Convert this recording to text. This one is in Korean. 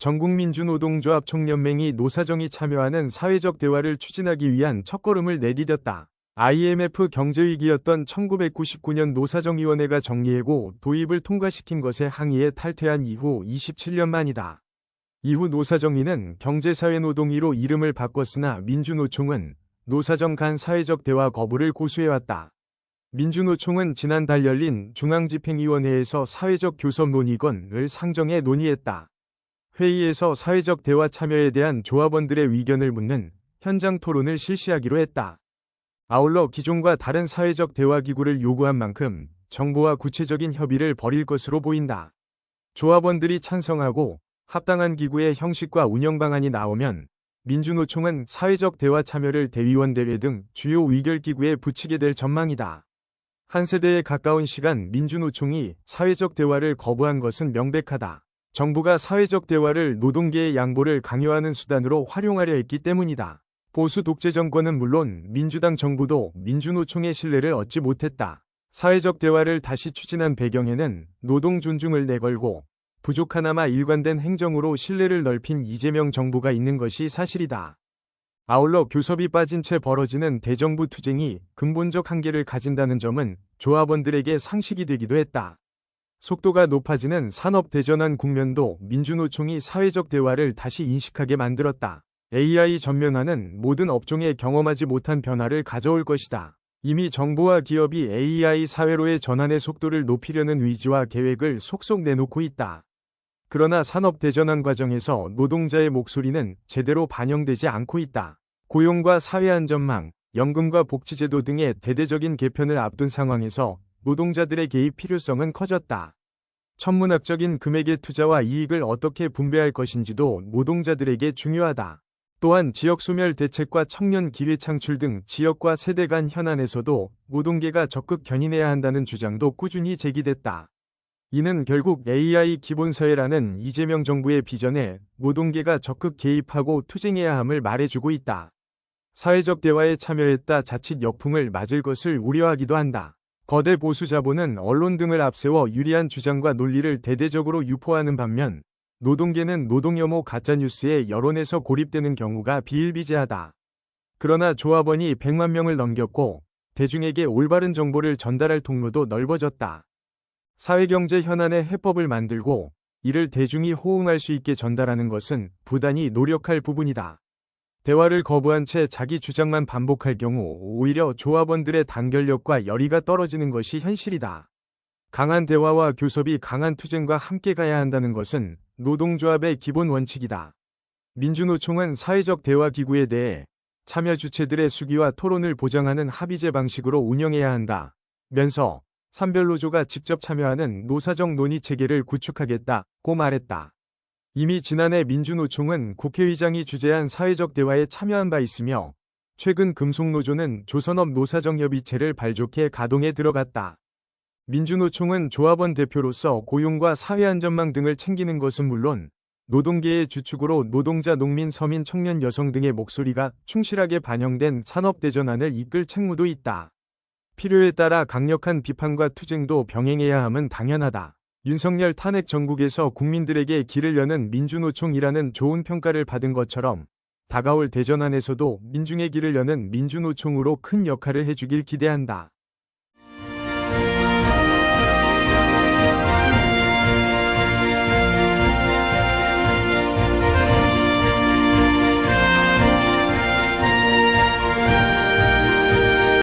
전국민주노동조합 총연맹이 노사정이 참여하는 사회적 대화를 추진하기 위한 첫걸음을 내디뎠다. IMF 경제위기였던 1999년 노사정위원회가 정리해고 도입을 통과시킨 것에 항의해 탈퇴한 이후 27년 만이다. 이후 노사정위는 경제사회노동위로 이름을 바꿨으나 민주노총은 노사정 간 사회적 대화 거부를 고수해왔다. 민주노총은 지난달 열린 중앙집행위원회에서 사회적 교섭 논의건을 상정해 논의했다. 회의에서 사회적 대화 참여에 대한 조합원들의 의견을 묻는 현장 토론을 실시하기로 했다. 아울러 기존과 다른 사회적 대화 기구를 요구한 만큼 정부와 구체적인 협의를 벌일 것으로 보인다. 조합원들이 찬성하고 합당한 기구의 형식과 운영 방안이 나오면 민주노총은 사회적 대화 참여를 대의원 대회 등 주요 의결기구에 붙이게 될 전망이다. 한 세대에 가까운 시간 민주노총이 사회적 대화를 거부한 것은 명백하다. 정부가 사회적 대화를 노동계의 양보를 강요하는 수단으로 활용하려 했기 때문이다. 보수 독재 정권은 물론 민주당 정부도 민주노총의 신뢰를 얻지 못했다. 사회적 대화를 다시 추진한 배경에는 노동 존중을 내걸고 부족하나마 일관된 행정으로 신뢰를 넓힌 이재명 정부가 있는 것이 사실이다. 아울러 교섭이 빠진 채 벌어지는 대정부 투쟁이 근본적 한계를 가진다는 점은 조합원들에게 상식이 되기도 했다. 속도가 높아지는 산업대전환 국면도 민주노총이 사회적 대화를 다시 인식하게 만들었다. AI 전면화는 모든 업종에 경험하지 못한 변화를 가져올 것이다. 이미 정부와 기업이 AI 사회로의 전환의 속도를 높이려는 의지와 계획을 속속 내놓고 있다. 그러나 산업대전환 과정에서 노동자의 목소리는 제대로 반영되지 않고 있다. 고용과 사회안전망, 연금과 복지제도 등의 대대적인 개편을 앞둔 상황에서 노동자들의 개입 필요성은 커졌다. 천문학적인 금액의 투자와 이익을 어떻게 분배할 것인지도 노동자들에게 중요하다. 또한 지역소멸 대책과 청년 기회 창출 등 지역과 세대 간 현안에서도 노동계가 적극 견인해야 한다는 주장도 꾸준히 제기됐다. 이는 결국 AI 기본사회라는 이재명 정부의 비전에 노동계가 적극 개입하고 투쟁해야 함을 말해주고 있다. 사회적 대화에 참여했다 자칫 역풍을 맞을 것을 우려하기도 한다. 거대 보수 자본은 언론 등을 앞세워 유리한 주장과 논리를 대대적으로 유포하는 반면 노동계는 노동혐오 가짜뉴스에 여론에서 고립되는 경우가 비일비재하다. 그러나 조합원이 100만 명을 넘겼고 대중에게 올바른 정보를 전달할 통로도 넓어졌다. 사회경제 현안의 해법을 만들고 이를 대중이 호응할 수 있게 전달하는 것은 부단히 노력할 부분이다. 대화를 거부한 채 자기 주장만 반복할 경우 오히려 조합원들의 단결력과 열의가 떨어지는 것이 현실이다. 강한 대화와 교섭이 강한 투쟁과 함께 가야 한다는 것은 노동조합의 기본 원칙이다. 민주노총은 사회적 대화 기구에 대해 참여 주체들의 수기와 토론을 보장하는 합의제 방식으로 운영해야 한다면서 산별노조가 직접 참여하는 노사정 논의 체계를 구축하겠다고 말했다. 이미 지난해 민주노총은 국회의장이 주재한 사회적 대화에 참여한 바 있으며 최근 금속노조는 조선업 노사정협의체를 발족해 가동에 들어갔다. 민주노총은 조합원 대표로서 고용과 사회안전망 등을 챙기는 것은 물론 노동계의 주축으로 노동자, 농민, 서민, 청년, 여성 등의 목소리가 충실하게 반영된 산업대전환을 이끌 책무도 있다. 필요에 따라 강력한 비판과 투쟁도 병행해야 함은 당연하다. 윤석열 탄핵 정국에서 국민들에게 길을 여는 민주노총이라는 좋은 평가를 받은 것처럼 다가올 대전환에서도 민중의 길을 여는 민주노총으로 큰 역할을 해주길 기대한다.